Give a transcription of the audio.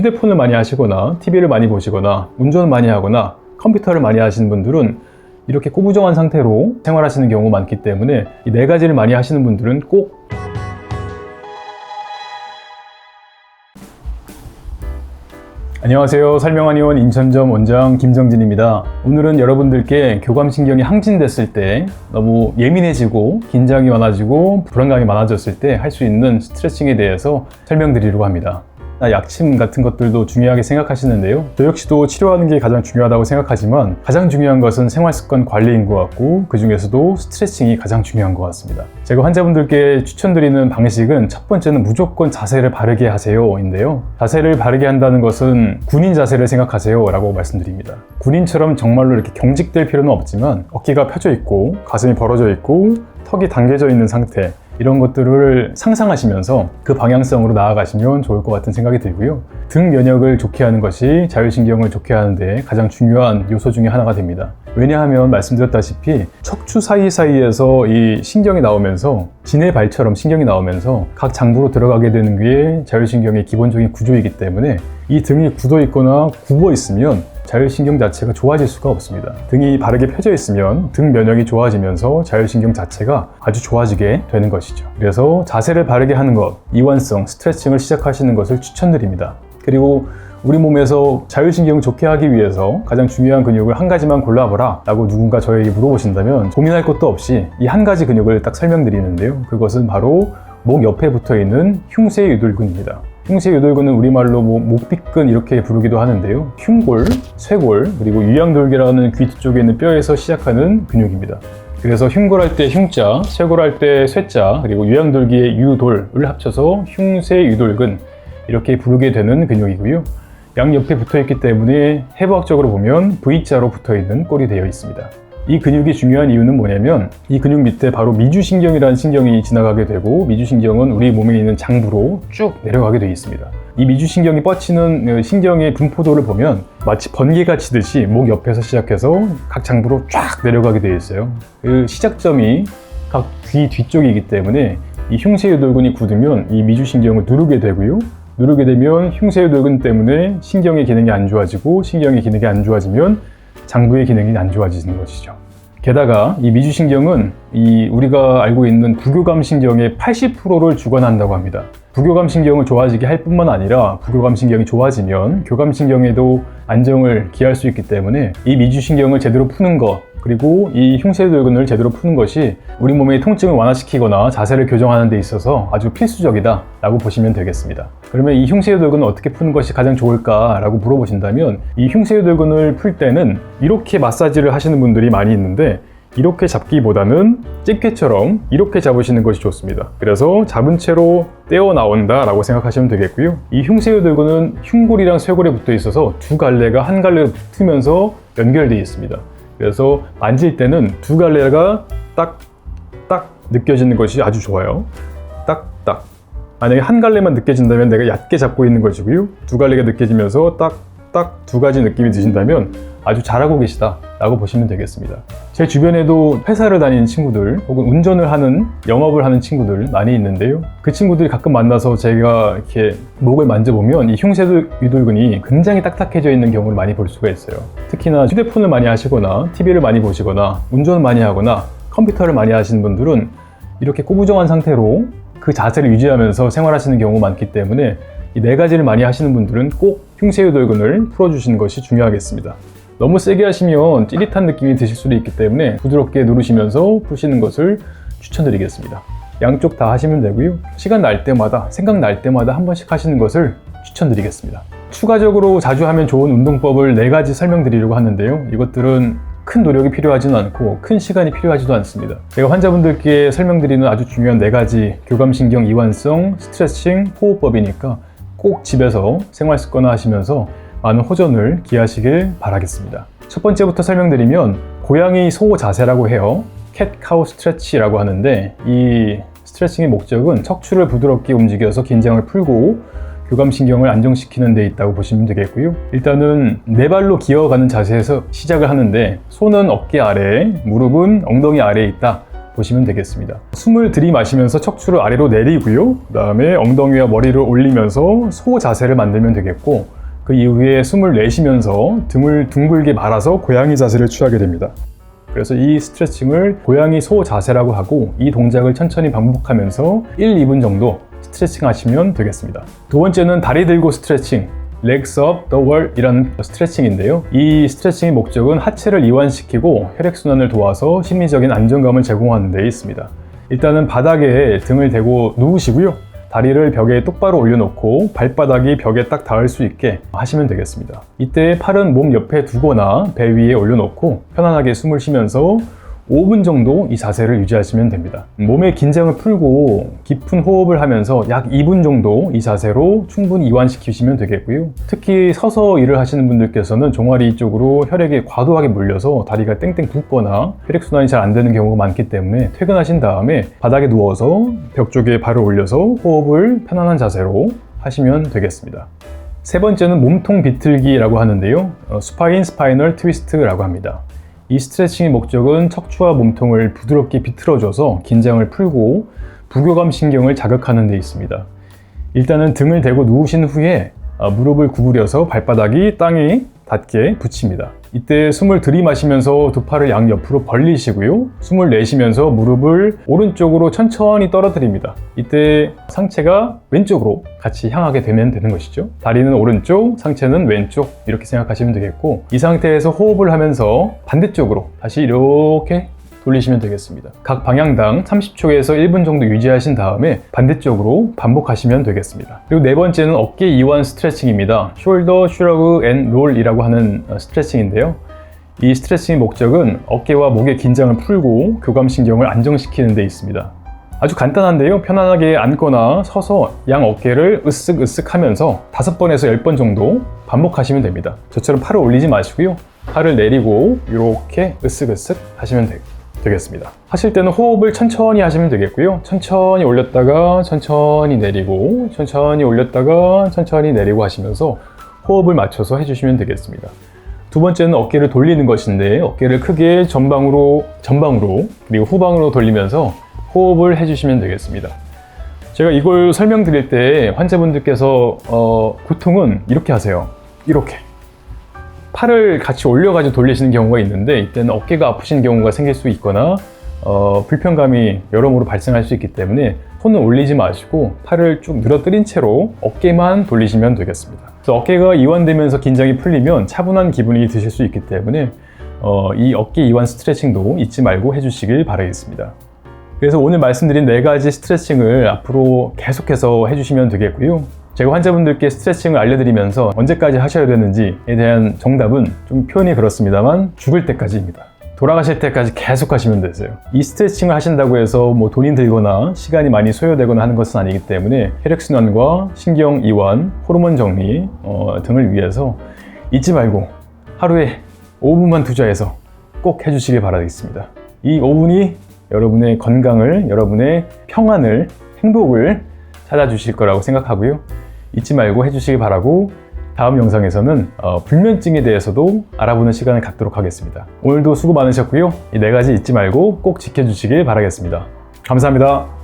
휴대폰을 많이 하시거나 TV를 많이 보시거나 운전을 많이 하거나 컴퓨터를 많이 하시는 분들은 이렇게 꾸부정한 상태로 생활하시는 경우가 많기 때문에 이 네 가지를 많이 하시는 분들은 꼭 안녕하세요. 설명한의원 인천점 원장 김정진입니다. 오늘은 여러분들께 교감신경이 항진됐을 때 너무 예민해지고 긴장이 많아지고 불안감이 많아졌을 때 할 수 있는 스트레칭에 대해서 설명드리려고 합니다. 약침 같은 것들도 중요하게 생각하시는데요. 저 역시도 치료하는 게 가장 중요하다고 생각하지만 가장 중요한 것은 생활습관 관리인 것 같고 그 중에서도 스트레칭이 가장 중요한 것 같습니다. 제가 환자분들께 추천드리는 방식은 첫 번째는 무조건 자세를 바르게 하세요 인데요. 자세를 바르게 한다는 것은 군인 자세를 생각하세요 라고 말씀드립니다. 군인처럼 정말로 이렇게 경직될 필요는 없지만 어깨가 펴져 있고 가슴이 벌어져 있고 턱이 당겨져 있는 상태, 이런 것들을 상상하시면서 그 방향성으로 나아가시면 좋을 것 같은 생각이 들고요. 등 면역을 좋게 하는 것이 자율신경을 좋게 하는데 가장 중요한 요소 중에 하나가 됩니다. 왜냐하면 말씀드렸다시피 척추 사이사이에서 이 신경이 나오면서 지네발처럼 신경이 나오면서 각 장부로 들어가게 되는 게 자율신경의 기본적인 구조이기 때문에 이 등이 굳어 있거나 굽어 있으면 자율신경 자체가 좋아질 수가 없습니다. 등이 바르게 펴져 있으면 등 면역이 좋아지면서 자율신경 자체가 아주 좋아지게 되는 것이죠. 그래서 자세를 바르게 하는 것, 이완성, 스트레칭을 시작하시는 것을 추천드립니다. 그리고 우리 몸에서 자율신경을 좋게 하기 위해서 가장 중요한 근육을 한 가지만 골라보라 라고 누군가 저에게 물어보신다면 고민할 것도 없이 이 한 가지 근육을 딱 설명드리는데요. 그것은 바로 목 옆에 붙어 있는 흉쇄유돌근입니다. 흉쇄유돌근은 우리말로 목비근 이렇게 부르기도 하는데요. 흉골, 쇄골, 그리고 유양돌기라는 귀 뒤쪽에 있는 뼈에서 시작하는 근육입니다. 그래서 흉골할 때 흉자, 쇄골할 때 쇄자, 그리고 유양돌기의 유돌을 합쳐서 흉쇄유돌근 이렇게 부르게 되는 근육이고요. 양옆에 붙어있기 때문에 해부학적으로 보면 V자로 붙어있는 꼴이 되어 있습니다. 이 근육이 중요한 이유는 뭐냐면 이 근육 밑에 바로 미주신경이라는 신경이 지나가게 되고 미주신경은 우리 몸에 있는 장부로 쭉 내려가게 되어 있습니다. 이 미주신경이 뻗치는 신경의 분포도를 보면 마치 번개가 치듯이 목 옆에서 시작해서 각 장부로 쫙 내려가게 되어 있어요. 그 시작점이 각 귀 뒤쪽이기 때문에 이 흉쇄유돌근이 굳으면 이 미주신경을 누르게 되고요. 누르게 되면 흉쇄유돌근 때문에 신경의 기능이 안 좋아지고 신경의 기능이 안 좋아지면 장부의 기능이 안 좋아지는 것이죠. 게다가 이 미주신경은 우리가 알고 있는 부교감신경의 80%를 주관한다고 합니다. 부교감신경을 좋아지게 할 뿐만 아니라 부교감신경이 좋아지면 교감신경에도 안정을 기할 수 있기 때문에 이 미주신경을 제대로 푸는 것, 그리고 이 흉쇄유돌근을 제대로 푸는 것이 우리 몸의 통증을 완화시키거나 자세를 교정하는 데 있어서 아주 필수적이다 라고 보시면 되겠습니다. 그러면 이 흉쇄유돌근을 어떻게 푸는 것이 가장 좋을까 라고 물어보신다면 이 흉쇄유돌근을 풀 때는 이렇게 마사지를 하시는 분들이 많이 있는데 이렇게 잡기보다는 집게처럼 이렇게 잡으시는 것이 좋습니다. 그래서 잡은 채로 떼어 나온다 라고 생각하시면 되겠고요. 이 흉쇄유돌근은 흉골이랑 쇄골에 붙어 있어서 두 갈래가 한 갈래로 붙으면서 연결되어 있습니다. 그래서 만질 때는 두 갈래가 딱 느껴지는 것이 아주 좋아요. 딱. 만약에 한 갈래만 느껴진다면 내가 얕게 잡고 있는 것이고요. 두 갈래가 느껴지면서 딱 두 가지 느낌이 드신다면 아주 잘하고 계시다 라고 보시면 되겠습니다. 제 주변에도 회사를 다니는 친구들 혹은 운전을 하는 영업을 하는 친구들 많이 있는데요. 그 친구들이 가끔 만나서 제가 이렇게 목을 만져보면 이 흉쇄유돌근이 굉장히 딱딱해져 있는 경우를 많이 볼 수가 있어요. 특히나 휴대폰을 많이 하시거나 TV를 많이 보시거나 운전을 많이 하거나 컴퓨터를 많이 하시는 분들은 이렇게 꾸부정한 상태로 그 자세를 유지하면서 생활하시는 경우가 많기 때문에 이 네 가지를 많이 하시는 분들은 꼭 흉쇄유돌근을 풀어주시는 것이 중요하겠습니다. 너무 세게 하시면 찌릿한 느낌이 드실 수도 있기 때문에 부드럽게 누르시면서 푸시는 것을 추천드리겠습니다. 양쪽 다 하시면 되고요. 시간 날 때마다, 생각날 때마다 한 번씩 하시는 것을 추천드리겠습니다. 추가적으로 자주 하면 좋은 운동법을 4가지 설명드리려고 하는데요. 이것들은 큰 노력이 필요하지는 않고 큰 시간이 필요하지도 않습니다. 제가 환자분들께 설명드리는 아주 중요한 4가지 교감신경 이완성, 스트레칭, 호흡법이니까 꼭 집에서 생활습관화 하시면서 많은 호전을 기하시길 바라겠습니다. 첫 번째부터 설명드리면 고양이 소 자세라고 해요. 캣카우 스트레치라고 하는데 이 스트레칭의 목적은 척추를 부드럽게 움직여서 긴장을 풀고 교감신경을 안정시키는 데 있다고 보시면 되겠고요. 일단은 네 발로 기어가는 자세에서 시작을 하는데 손은 어깨 아래에, 무릎은 엉덩이 아래에 있다 보시면 되겠습니다. 숨을 들이마시면서 척추를 아래로 내리고요. 그 다음에 엉덩이와 머리를 올리면서 소 자세를 만들면 되겠고, 그 이후에 숨을 내쉬면서 등을 둥글게 말아서 고양이 자세를 취하게 됩니다. 그래서 이 스트레칭을 고양이 소 자세라고 하고, 이 동작을 천천히 반복하면서 1, 2분 정도 스트레칭 하시면 되겠습니다. 두 번째는 다리 들고 스트레칭, Legs up the wall 이라는 스트레칭인데요. 이 스트레칭의 목적은 하체를 이완시키고 혈액순환을 도와서 심리적인 안정감을 제공하는 데 있습니다. 일단은 바닥에 등을 대고 누우시고요. 다리를 벽에 똑바로 올려놓고 발바닥이 벽에 딱 닿을 수 있게 하시면 되겠습니다. 이때 팔은 몸 옆에 두거나 배 위에 올려놓고 편안하게 숨을 쉬면서 5분 정도 이 자세를 유지하시면 됩니다. 몸의 긴장을 풀고 깊은 호흡을 하면서 약 2분 정도 이 자세로 충분히 이완시키시면 되겠고요. 특히 서서 일을 하시는 분들께서는 종아리 쪽으로 혈액이 과도하게 몰려서 다리가 땡땡 붓거나 혈액순환이 잘 안 되는 경우가 많기 때문에 퇴근하신 다음에 바닥에 누워서 벽 쪽에 발을 올려서 호흡을 편안한 자세로 하시면 되겠습니다. 세 번째는 몸통 비틀기라고 하는데요. 수파인 스파이널 트위스트라고 합니다. 이 스트레칭의 목적은 척추와 몸통을 부드럽게 비틀어줘서 긴장을 풀고 부교감 신경을 자극하는 데 있습니다. 일단은 등을 대고 누우신 후에 무릎을 구부려서 발바닥이 땅에 닿게 붙입니다. 이때 숨을 들이마시면서 두 팔을 양옆으로 벌리시고요. 숨을 내쉬면서 무릎을 오른쪽으로 천천히 떨어뜨립니다. 이때 상체가 왼쪽으로 같이 향하게 되면 되는 것이죠. 다리는 오른쪽, 상체는 왼쪽 이렇게 생각하시면 되겠고, 이 상태에서 호흡을 하면서 반대쪽으로 다시 이렇게 돌리시면 되겠습니다. 각 방향당 30초에서 1분 정도 유지하신 다음에 반대쪽으로 반복하시면 되겠습니다. 그리고 네 번째는 어깨 이완 스트레칭입니다. 숄더 슈러그 앤 롤이라고 하는 스트레칭인데요. 이 스트레칭의 목적은 어깨와 목의 긴장을 풀고 교감신경을 안정시키는 데 있습니다. 아주 간단한데요. 편안하게 앉거나 서서 양 어깨를 으쓱으쓱 하면서 5번에서 10번 정도 반복하시면 됩니다. 저처럼 팔을 올리지 마시고요. 팔을 내리고 이렇게 으쓱으쓱 하시면 되겠습니다. 하실 때는 호흡을 천천히 하시면 되겠고요. 천천히 올렸다가 천천히 내리고, 천천히 올렸다가 천천히 내리고 하시면서 호흡을 맞춰서 해주시면 되겠습니다. 두 번째는 어깨를 돌리는 것인데, 어깨를 크게 전방으로 그리고 후방으로 돌리면서 호흡을 해주시면 되겠습니다. 제가 이걸 설명드릴 때 환자분들께서 보통은 이렇게 하세요. 이렇게 팔을 같이 올려가지고 돌리시는 경우가 있는데, 이때는 어깨가 아프신 경우가 생길 수 있거나 불편감이 여러모로 발생할 수 있기 때문에 손은 올리지 마시고 팔을 쭉 늘어뜨린 채로 어깨만 돌리시면 되겠습니다. 그래서 어깨가 이완되면서 긴장이 풀리면 차분한 기분이 드실 수 있기 때문에 이 어깨 이완 스트레칭도 잊지 말고 해주시길 바라겠습니다. 그래서 오늘 말씀드린 4가지 스트레칭을 앞으로 계속해서 해주시면 되겠고요. 제가 환자분들께 스트레칭을 알려드리면서 언제까지 하셔야 되는지에 대한 정답은 좀 표현이 그렇습니다만 죽을 때까지입니다. 돌아가실 때까지 계속 하시면 되세요. 이 스트레칭을 하신다고 해서 뭐 돈이 들거나 시간이 많이 소요되거나 하는 것은 아니기 때문에 혈액순환과 신경 이완, 호르몬 정리 등을 위해서 잊지 말고 하루에 5분만 투자해서 꼭 해주시길 바라겠습니다. 이 5분이 여러분의 건강을, 여러분의 평안을, 행복을 찾아주실 거라고 생각하고요. 잊지 말고 해주시기 바라고, 다음 영상에서는 불면증에 대해서도 알아보는 시간을 갖도록 하겠습니다. 오늘도 수고 많으셨고요. 이 4가지 잊지 말고 꼭 지켜주시길 바라겠습니다. 감사합니다.